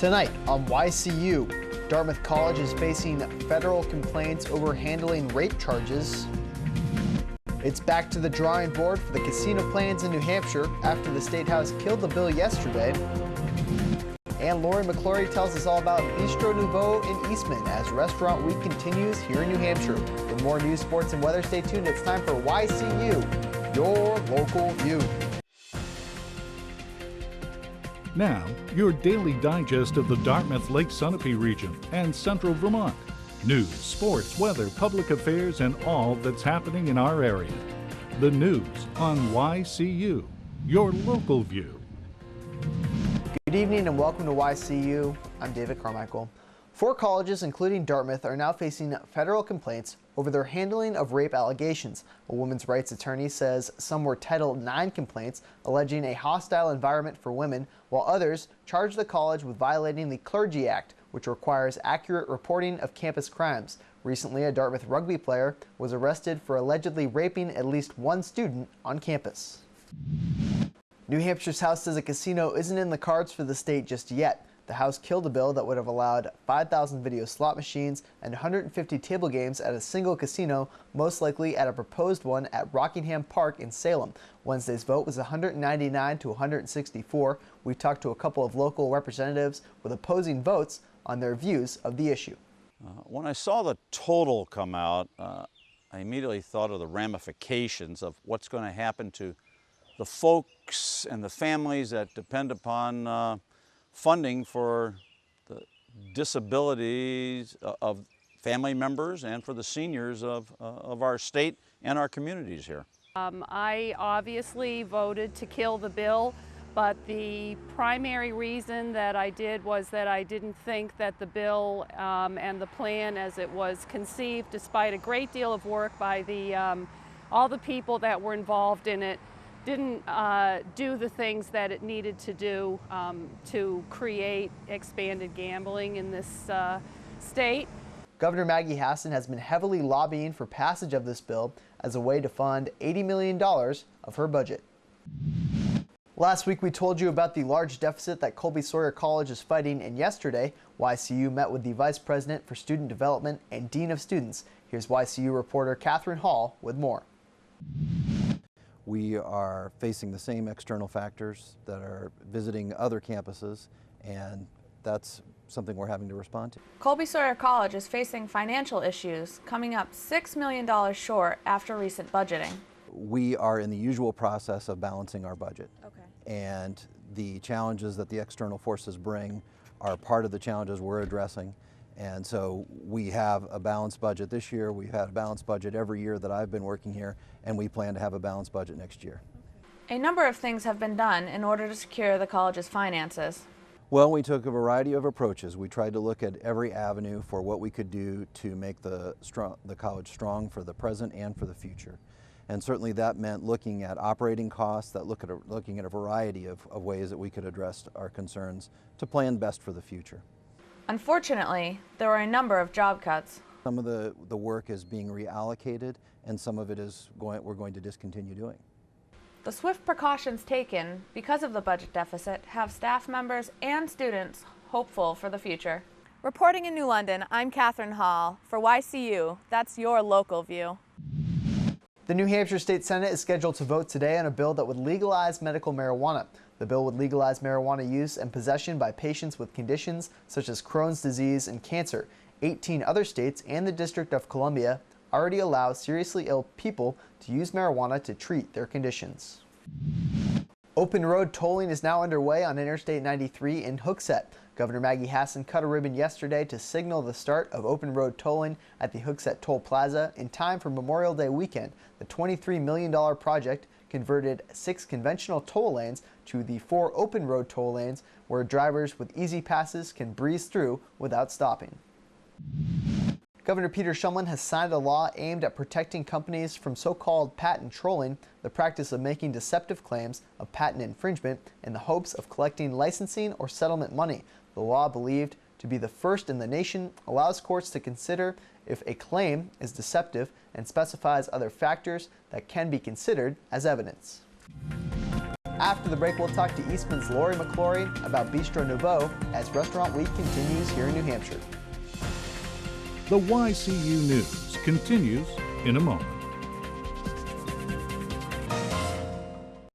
Tonight on YCU, Dartmouth College is facing federal complaints over handling rape charges. It's back to the drawing board for the casino plans in New Hampshire after the State House killed the bill yesterday. And Lori McClory tells us all about Bistro Nouveau in Eastman as Restaurant Week continues here in New Hampshire. With more news, sports, and weather, stay tuned. It's time for YCU, your local view. Now, your daily digest of the Dartmouth Lake Sunapee region and central Vermont. News, sports, weather, public affairs, and all that's happening in our area. The news on YCU, your local view. Good evening and welcome to YCU. I'm David Carmichael. 4 colleges, including Dartmouth, are now facing federal complaints over their handling of rape allegations. A women's rights attorney says some were Title IX complaints alleging a hostile environment for women, while others charge the college with violating the Clergy Act, which requires accurate reporting of campus crimes. Recently, a Dartmouth rugby player was arrested for allegedly raping at least one student on campus. New Hampshire's House says a casino isn't in the cards for the state just yet. The House killed a bill that would have allowed 5,000 video slot machines and 150 table games at a single casino, most likely at a proposed one at Rockingham Park in Salem. Wednesday's vote was 199 to 164. We talked to a couple of local representatives with opposing votes on their views of the issue. When I saw the total come out, I immediately thought of the ramifications of what's going to happen to the folks and the families that depend upon funding for the disabilities of family members and for the seniors of our state and our communities here. I obviously voted to kill the bill, but the primary reason that I did was that I didn't think that the bill and the plan as it was conceived, despite a great deal of work by all the people that were involved in it, didn't do the things that it needed to do to create expanded gambling in this state. Governor Maggie Hassan has been heavily lobbying for passage of this bill as a way to fund $80 million of her budget. Last week we told you about the large deficit that Colby Sawyer College is fighting, and yesterday YCU met with the Vice President for Student Development and Dean of Students. Here's YCU reporter Catherine Hall with more. We are facing the same external factors that are visiting other campuses, and that's something we're having to respond to. Colby Sawyer College is facing financial issues, coming up $6 million short after recent budgeting. We are in the usual process of balancing our budget. Okay. And the challenges that the external forces bring are part of the challenges we're addressing. And so we have a balanced budget this year. We've had a balanced budget every year that I've been working here, and we plan to have a balanced budget next year. A number of things have been done in order to secure the college's finances. Well, we took a variety of approaches. We tried to look at every avenue for what we could do to make the college strong for the present and for the future. And certainly that meant looking at operating costs, looking at a variety of ways that we could address our concerns to plan best for the future. Unfortunately, there were a number of job cuts. Some of the work is being reallocated, and some of it we're going to discontinue doing. The swift precautions taken because of the budget deficit have staff members and students hopeful for the future. Reporting in New London, I'm Catherine Hall for YCU. That's your local view. The New Hampshire State Senate is scheduled to vote today on a bill that would legalize medical marijuana. The bill would legalize marijuana use and possession by patients with conditions such as Crohn's disease and cancer. 18 other states and the District of Columbia already allow seriously ill people to use marijuana to treat their conditions. Open road tolling is now underway on Interstate 93 in Hooksett. Governor Maggie Hassan cut a ribbon yesterday to signal the start of open road tolling at the Hooksett Toll Plaza in time for Memorial Day weekend. The $23 million project converted 6 conventional toll lanes to the 4 open road toll lanes where drivers with easy passes can breeze through without stopping. Governor Peter Shumlin has signed a law aimed at protecting companies from so-called patent trolling, the practice of making deceptive claims of patent infringement in the hopes of collecting licensing or settlement money. The law, believed to be the first in the nation, allows courts to consider if a claim is deceptive and specifies other factors that can be considered as evidence. After the break, we'll talk to Eastman's Lori McClory about Bistro Nouveau as Restaurant Week continues here in New Hampshire. The YCU News continues in a moment.